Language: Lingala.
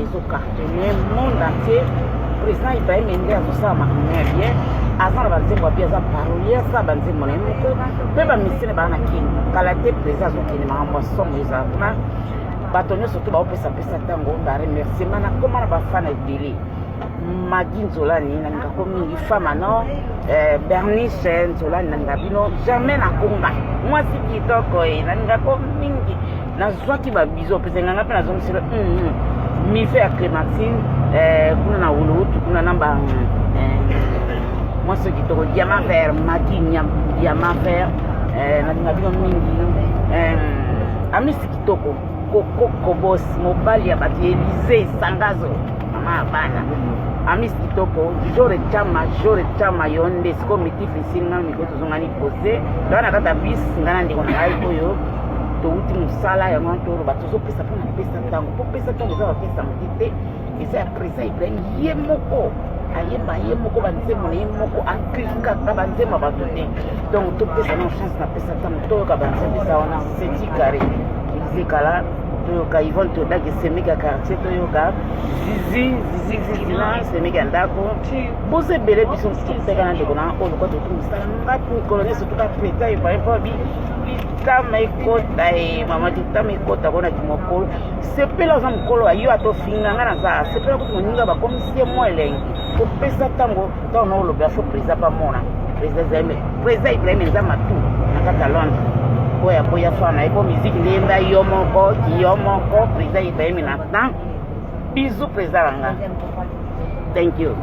ezocartonne monde entier. Président Ibrahim Ende azosala makambo ya bien, aza na banzembo ya bien, aza parolier, asala banzembo na ye moko mpe bamisene baa na kini kala te président azokende makambo ya somo ezala kuna bato nyonso to baopesapesa ntango baremerciement nakoma na bafana ebele. Magi Nzolani nalingako mingi, fama no Bernice Nzolani nalinga bino jamais nakonga mwasi kitoko nalingako mingi, nazwaki babizo opesenganga mpe nazongiselo mife ya Clémentine kuna na Wuluwutu kuna namba mwasi kitoko diamant vert Magi diamant vert nalinga bino mingi. Amisi kitoko Koko Kobos mobali ya bato Elize Sangazo mama bana Amis kitoko jore chama yonde siko mitifi singa mikoto zongani pose dana kata bis ngana ndiko na ngai oyo to uti musala ya mwanto bato zo pesa pona pesa tango po pesa tango za pesa mutite isa presa Ibrahim ye moko ayeba ye moko banzemo ne moko ankika ka banzemo bato te donc to pesa na chance na pesa tango to ka banzemo sa wana seti carré zikala toyoka Yvonne todaki semeka quartier toyoka zizi na semeka ndako boze bele biso msika na ndeko na oyo kwa totumisala ngati mikolo nyonso tokapreta epaepa litama ekota mama litama ekota kona kimokolo sepela oza mokolo ayo atofinganga na za sepela kuti moninga bakomisie mwa elengi kopesa ntango ntango na oloba fo presa pamona presa Ibrahim eza matu na kati ya Londres boya boya fana ebo musique ndenda yo moko président Ibrahim na tan bisou président Ranga. Thank you.